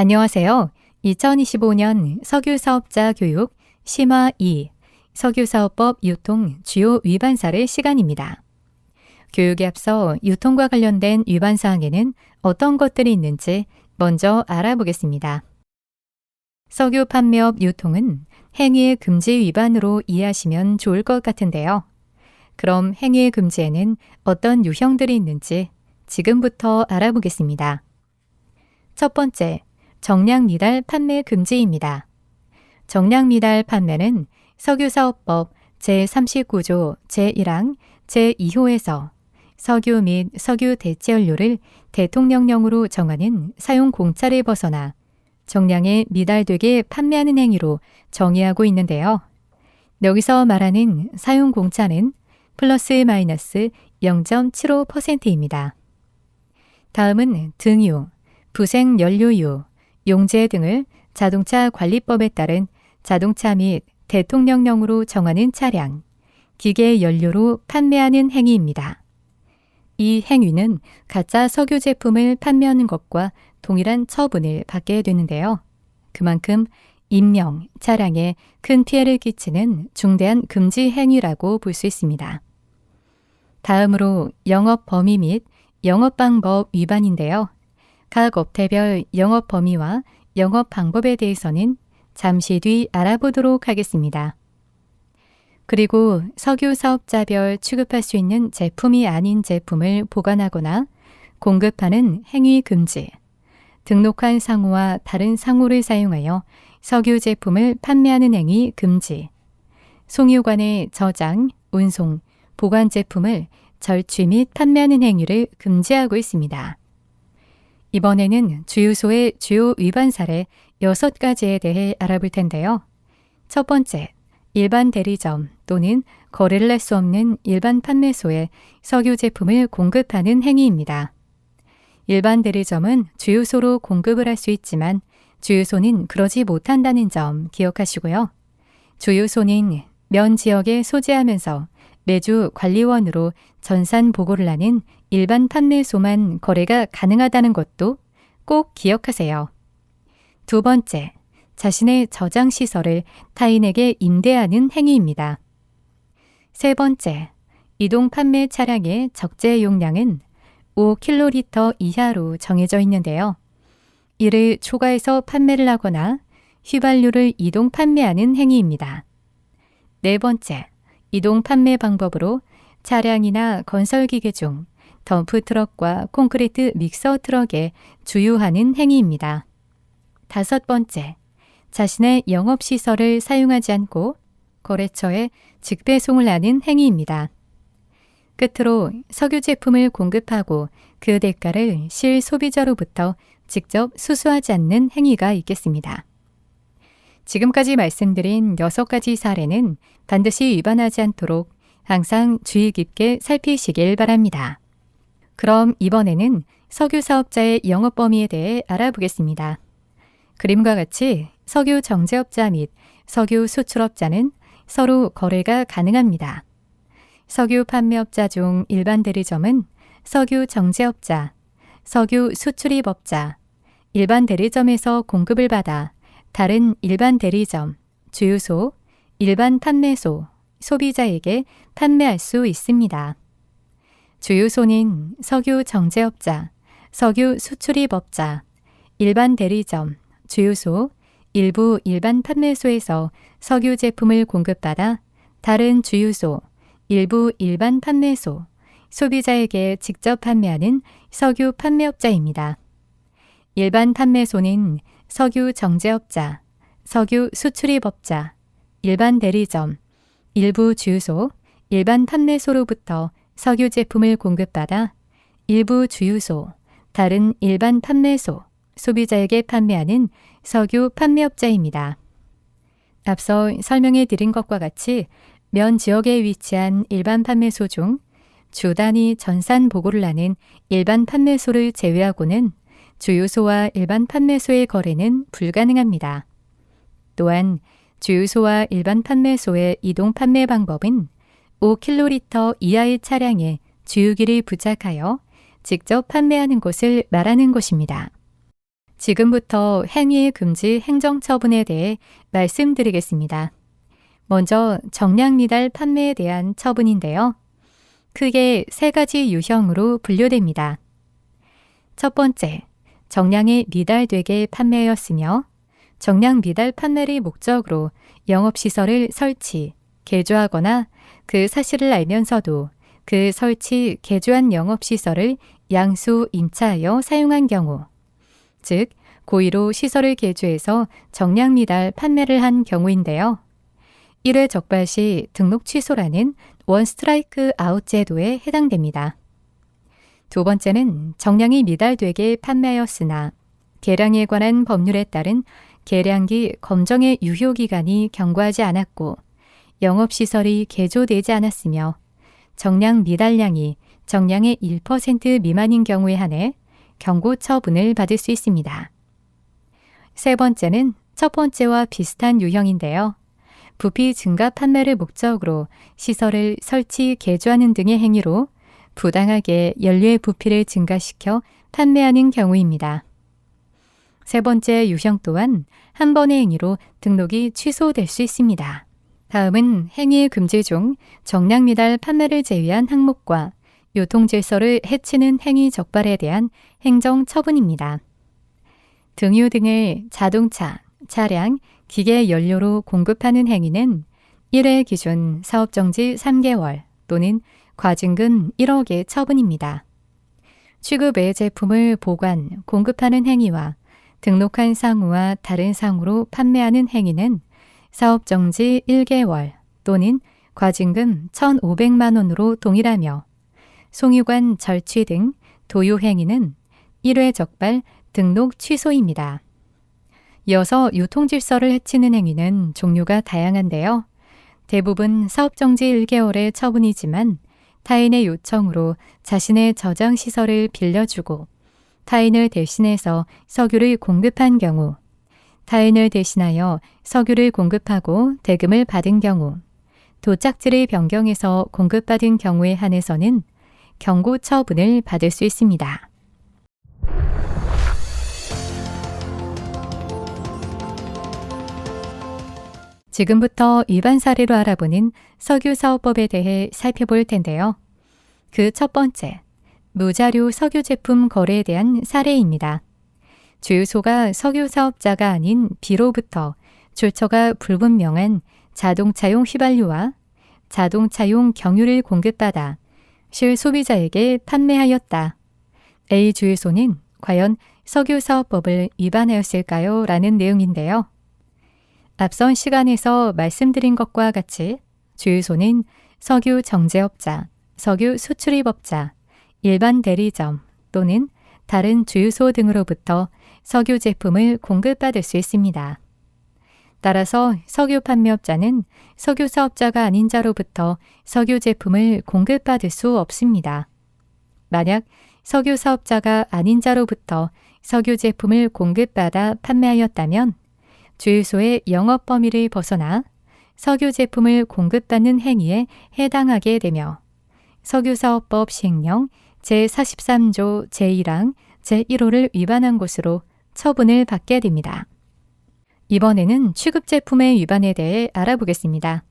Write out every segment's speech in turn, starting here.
안녕하세요. 2025년 석유사업자 교육 심화 2 석유사업법 유통 주요 위반 사례 시간입니다. 교육에 앞서 유통과 관련된 위반 사항에는 어떤 것들이 있는지 먼저 알아보겠습니다. 석유 판매업 유통은 행위의 금지 위반으로 이해하시면 좋을 것 같은데요. 그럼 행위의 금지에는 어떤 유형들이 있는지 지금부터 알아보겠습니다. 첫 번째, 정량 미달 판매 금지입니다. 정량 미달 판매는 석유사업법 제39조 제1항 제2호에서 석유 및 석유 대체연료를 대통령령으로 정하는 사용 공차를 벗어나 정량에 미달되게 판매하는 행위로 정의하고 있는데요. 여기서 말하는 사용 공차는 플러스 마이너스 0.75%입니다. 다음은 등유, 부생연료유, 용제 등을 자동차 관리법에 따른 자동차 및 대통령령으로 정하는 차량, 기계 연료로 판매하는 행위입니다. 이 행위는 가짜 석유 제품을 판매하는 것과 동일한 처분을 받게 되는데요. 그만큼 인명, 차량에 큰 피해를 끼치는 중대한 금지 행위라고 볼 수 있습니다. 다음으로 영업 범위 및 영업 방법 위반인데요. 각 업태별 영업 범위와 영업 방법에 대해서는 잠시 뒤 알아보도록 하겠습니다. 그리고 석유 사업자별 취급할 수 있는 제품이 아닌 제품을 보관하거나 공급하는 행위 금지, 등록한 상호와 다른 상호를 사용하여 석유 제품을 판매하는 행위 금지, 송유관의 저장, 운송, 보관 제품을 절취 및 판매하는 행위를 금지하고 있습니다. 이번에는 주유소의 주요 위반 사례 6가지에 대해 알아볼 텐데요. 첫 번째, 일반 대리점 또는 거래를 할 수 없는 일반 판매소에 석유 제품을 공급하는 행위입니다. 일반 대리점은 주유소로 공급을 할 수 있지만 주유소는 그러지 못한다는 점 기억하시고요. 주유소는 면 지역에 소재하면서 매주 관리원으로 전산 보고를 하는 일반 판매소만 거래가 가능하다는 것도 꼭 기억하세요. 두 번째, 자신의 저장 시설을 타인에게 임대하는 행위입니다. 세 번째, 이동 판매 차량의 적재 용량은 5kl 이하로 정해져 있는데요. 이를 초과해서 판매를 하거나 휘발유를 이동 판매하는 행위입니다. 네 번째, 이동 판매 방법으로 차량이나 건설기계 중 덤프트럭과 콘크리트 믹서 트럭에 주유하는 행위입니다. 다섯 번째, 자신의 영업시설을 사용하지 않고 거래처에 직배송을 하는 행위입니다. 끝으로 석유 제품을 공급하고 그 대가를 실소비자로부터 직접 수수하지 않는 행위가 있겠습니다. 지금까지 말씀드린 6가지 사례는 반드시 위반하지 않도록 항상 주의 깊게 살피시길 바랍니다. 그럼 이번에는 석유 사업자의 영업 범위에 대해 알아보겠습니다. 그림과 같이 석유 정제업자 및 석유 수출업자는 서로 거래가 가능합니다. 석유 판매업자 중 일반 대리점은 석유 정제업자, 석유 수출입업자, 일반 대리점에서 공급을 받아 다른 일반 대리점, 주유소, 일반 판매소, 소비자에게 판매할 수 있습니다. 주유소는 석유 정제업자, 석유 수출입업자, 일반 대리점, 주유소, 일부 일반 판매소에서 석유 제품을 공급받아 다른 주유소, 일부 일반 판매소, 소비자에게 직접 판매하는 석유 판매업자입니다. 일반 판매소는 석유 정제업자, 석유 수출입업자, 일반 대리점, 일부 주유소, 일반 판매소로부터 석유 제품을 공급받아 일부 주유소, 다른 일반 판매소, 소비자에게 판매하는 석유 판매업자입니다. 앞서 설명해 드린 것과 같이 면 지역에 위치한 일반 판매소 중 주 단위 전산 보고를 하는 일반 판매소를 제외하고는 주유소와 일반 판매소의 거래는 불가능합니다. 또한 주유소와 일반 판매소의 이동 판매 방법은 5kl 이하의 차량에 주유기를 부착하여 직접 판매하는 곳을 말하는 것입니다. 지금부터 행위 금지 행정처분에 대해 말씀드리겠습니다. 먼저 정량 미달 판매에 대한 처분인데요. 크게 세 가지 유형으로 분류됩니다. 첫 번째, 정량이 미달되게 판매하였으며 정량 미달 판매를 목적으로 영업시설을 설치, 개조하거나 그 사실을 알면서도 그 설치, 개조한 영업시설을 양수, 임차하여 사용한 경우, 즉 고의로 시설을 개조해서 정량 미달 판매를 한 경우인데요. 1회 적발 시 등록 취소라는 원 스트라이크 아웃 제도에 해당됩니다. 두 번째는 정량이 미달되게 판매하였으나 계량에 관한 법률에 따른 계량기 검정의 유효기간이 경과하지 않았고 영업시설이 개조되지 않았으며 정량 미달량이 정량의 1% 미만인 경우에 한해 경고 처분을 받을 수 있습니다. 세 번째는 첫 번째와 비슷한 유형인데요. 부피 증가 판매를 목적으로 시설을 설치, 개조하는 등의 행위로 부당하게 연료의 부피를 증가시켜 판매하는 경우입니다. 세 번째 유형 또한 한 번의 행위로 등록이 취소될 수 있습니다. 다음은 행위 금지 중 정량 미달 판매를 제외한 항목과 유통질서를 해치는 행위 적발에 대한 행정 처분입니다. 등유 등을 자동차, 차량, 기계 연료로 공급하는 행위는 1회 기준 사업정지 3개월 또는 과징금 1억의 처분입니다. 취급 외 제품을 보관, 공급하는 행위와 등록한 상호와 다른 상호로 판매하는 행위는 사업정지 1개월 또는 과징금 1,500만 원으로 동일하며 송유관 절취 등 도유 행위는 1회 적발, 등록 취소입니다. 이어서 유통질서를 해치는 행위는 종류가 다양한데요. 대부분 사업정지 1개월의 처분이지만 타인의 요청으로 자신의 저장시설을 빌려주고 타인을 대신해서 석유를 공급한 경우, 타인을 대신하여 석유를 공급하고 대금을 받은 경우, 도착지를 변경해서 공급받은 경우에 한해서는 경고 처분을 받을 수 있습니다. 지금부터 일반 사례로 알아보는 석유사업법에 대해 살펴볼 텐데요. 그 첫 번째, 무자료 석유 제품 거래에 대한 사례입니다. 주유소가 석유사업자가 아닌 B로부터 출처가 불분명한 자동차용 휘발유와 자동차용 경유를 공급받아 실소비자에게 판매하였다. A 주유소는 과연 석유사업법을 위반하였을까요? 라는 내용인데요. 앞선 시간에서 말씀드린 것과 같이 주유소는 석유 정제업자, 석유 수출입업자, 일반 대리점 또는 다른 주유소 등으로부터 석유 제품을 공급받을 수 있습니다. 따라서 석유 판매업자는 석유 사업자가 아닌 자로부터 석유 제품을 공급받을 수 없습니다. 만약 석유 사업자가 아닌 자로부터 석유 제품을 공급받아 판매하였다면 주유소의 영업 범위를 벗어나 석유 제품을 공급받는 행위에 해당하게 되며 석유사업법 시행령 제43조 제1항 제1호를 위반한 것으로 처분을 받게 됩니다. 이번에는 취급 제품의 위반에 대해 알아보겠습니다.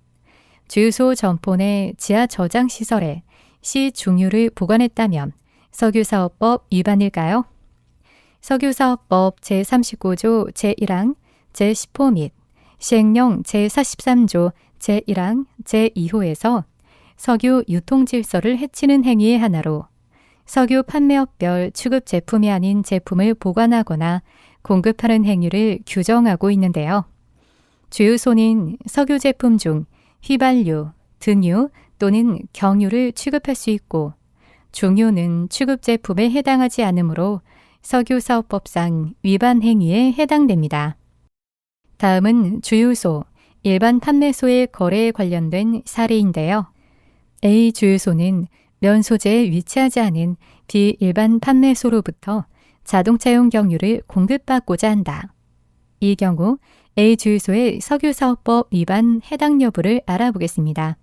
주유소 점포 내 지하 저장 시설에 시중유를 보관했다면 석유사업법 위반일까요? 석유사업법 제39조 제1항 제10호 및 시행령 제43조 제1항 제2호에서 석유 유통질서를 해치는 행위의 하나로 석유 판매업별 취급 제품이 아닌 제품을 보관하거나 공급하는 행위를 규정하고 있는데요. 주유소는 석유 제품 중 휘발유, 등유 또는 경유를 취급할 수 있고 중유는 취급 제품에 해당하지 않으므로 석유사업법상 위반 행위에 해당됩니다. 다음은 주유소, 일반 판매소의 거래에 관련된 사례인데요. A 주유소는 면 소재에 위치하지 않은 비일반 판매소로부터 자동차용 경유를 공급받고자 한다. 이 경우 A 주유소의 석유사업법 위반 해당 여부를 알아보겠습니다.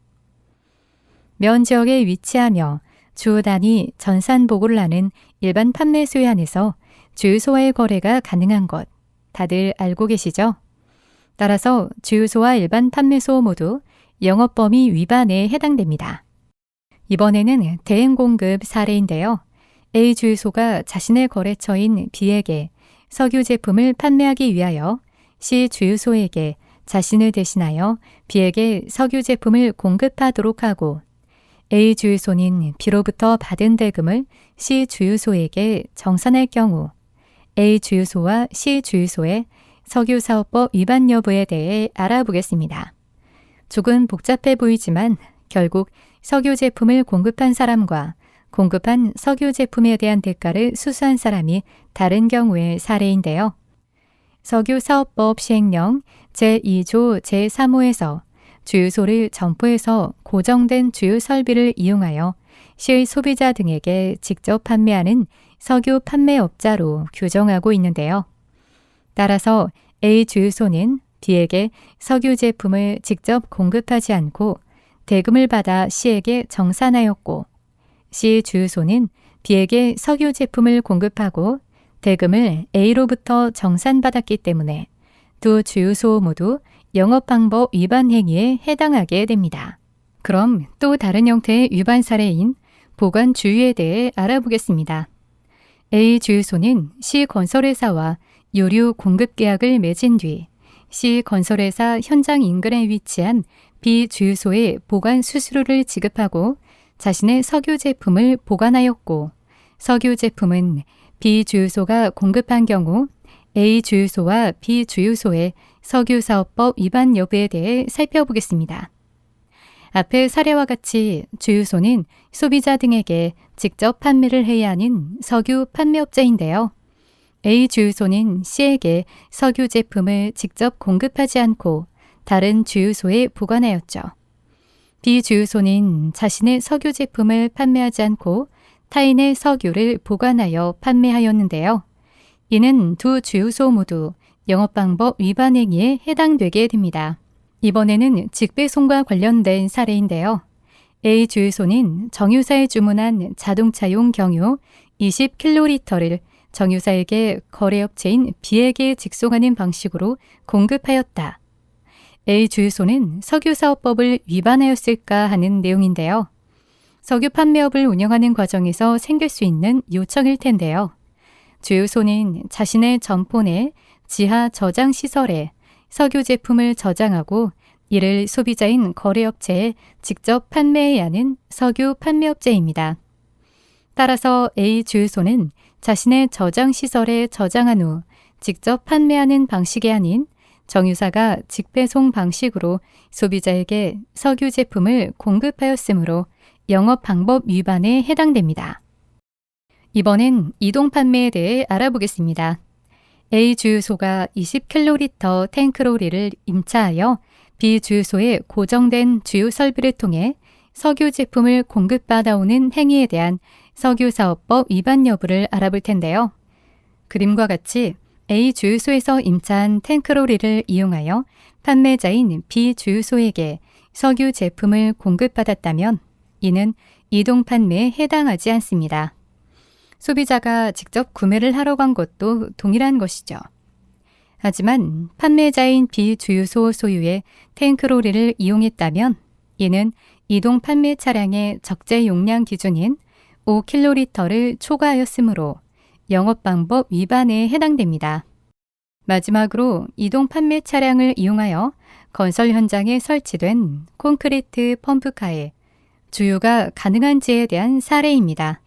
면 지역에 위치하며 주 단위 전산 보고를 하는 일반 판매소에 한해서 주유소와의 거래가 가능한 것 다들 알고 계시죠? 따라서 주유소와 일반 판매소 모두 영업범위 위반에 해당됩니다. 이번에는 대행 공급 사례인데요. A 주유소가 자신의 거래처인 B에게 석유 제품을 판매하기 위하여 C 주유소에게 자신을 대신하여 B에게 석유 제품을 공급하도록 하고 A 주유소는 B로부터 받은 대금을 C 주유소에게 정산할 경우 A 주유소와 C 주유소의 석유사업법 위반 여부에 대해 알아보겠습니다. 조금 복잡해 보이지만 결국 석유 제품을 공급한 사람과 공급한 석유 제품에 대한 대가를 수수한 사람이 다른 경우의 사례인데요. 석유사업법 시행령 제2조 제3호에서 주유소를 점포에서 고정된 주유 설비를 이용하여 실소비자 등에게 직접 판매하는 석유 판매업자로 규정하고 있는데요. 따라서 A 주유소는 B에게 석유 제품을 직접 공급하지 않고 대금을 받아 C에게 정산하였고 C 주유소는 B에게 석유 제품을 공급하고 대금을 A로부터 정산받았기 때문에 두 주유소 모두 영업방법 위반 행위에 해당하게 됩니다. 그럼 또 다른 형태의 위반 사례인 보관 주유에 대해 알아보겠습니다. A 주유소는 C 건설회사와 유류 공급 계약을 맺은 뒤 C 건설회사 현장 인근에 위치한 B 주유소에 보관 수수료를 지급하고 자신의 석유 제품을 보관하였고 석유 제품은 B 주유소가 공급한 경우 A 주유소와 B 주유소의 석유사업법 위반 여부에 대해 살펴보겠습니다. 앞의 사례와 같이 주유소는 소비자 등에게 직접 판매를 해야 하는 석유 판매업자인데요. A 주유소는 C에게 석유 제품을 직접 공급하지 않고 다른 주유소에 보관하였죠. B 주유소는 자신의 석유 제품을 판매하지 않고 타인의 석유를 보관하여 판매하였는데요. 이는 두 주유소 모두 영업방법 위반 행위에 해당되게 됩니다. 이번에는 직배송과 관련된 사례인데요. A 주유소는 정유사에 주문한 자동차용 경유 20kg를 정유사에게 거래업체인 B에게 직송하는 방식으로 공급하였다. A 주유소는 석유사업법을 위반하였을까 하는 내용인데요. 석유 판매업을 운영하는 과정에서 생길 수 있는 요청일 텐데요. 주유소는 자신의 점포 내 지하 저장 시설에 석유 제품을 저장하고 이를 소비자인 거래업체에 직접 판매해야 하는 석유 판매업체입니다. 따라서 A 주유소는 자신의 저장 시설에 저장한 후 직접 판매하는 방식이 아닌 정유사가 직배송 방식으로 소비자에게 석유 제품을 공급하였으므로 영업 방법 위반에 해당됩니다. 이번엔 이동 판매에 대해 알아보겠습니다. A 주유소가 20kg 탱크로리를 임차하여 B 주유소에 고정된 주유 설비를 통해 석유 제품을 공급받아오는 행위에 대한 석유사업법 위반 여부를 알아볼 텐데요. 그림과 같이 A 주유소에서 임차한 탱크로리를 이용하여 판매자인 B 주유소에게 석유 제품을 공급받았다면 이는 이동 판매에 해당하지 않습니다. 소비자가 직접 구매를 하러 간 것도 동일한 것이죠. 하지만 판매자인 B 주유소 소유의 탱크로리를 이용했다면 이는 이동 판매 차량의 적재 용량 기준인 5kg를 초과하였으므로 영업방법 위반에 해당됩니다. 마지막으로 이동 판매 차량을 이용하여 건설 현장에 설치된 콘크리트 펌프카에 주유가 가능한지에 대한 사례입니다.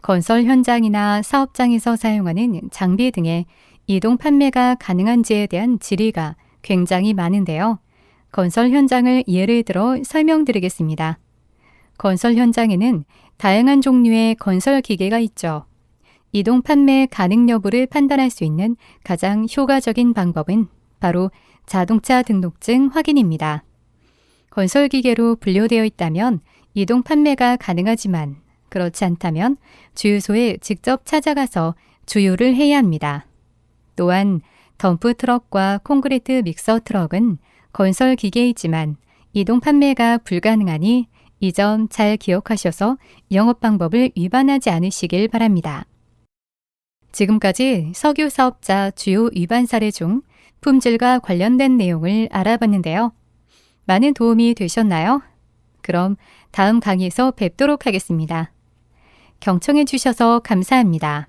건설 현장이나 사업장에서 사용하는 장비 등의 이동 판매가 가능한지에 대한 질의가 굉장히 많은데요. 건설 현장을 예를 들어 설명드리겠습니다. 건설 현장에는 다양한 종류의 건설 기계가 있죠. 이동 판매 가능 여부를 판단할 수 있는 가장 효과적인 방법은 바로 자동차 등록증 확인입니다. 건설 기계로 분류되어 있다면 이동 판매가 가능하지만 그렇지 않다면 주유소에 직접 찾아가서 주유를 해야 합니다. 또한 덤프 트럭과 콘크리트 믹서 트럭은 건설 기계이지만 이동 판매가 불가능하니 이 점 잘 기억하셔서 영업 방법을 위반하지 않으시길 바랍니다. 지금까지 석유 사업자 주요 위반 사례 중 품질과 관련된 내용을 알아봤는데요. 많은 도움이 되셨나요? 그럼 다음 강의에서 뵙도록 하겠습니다. 경청해 주셔서 감사합니다.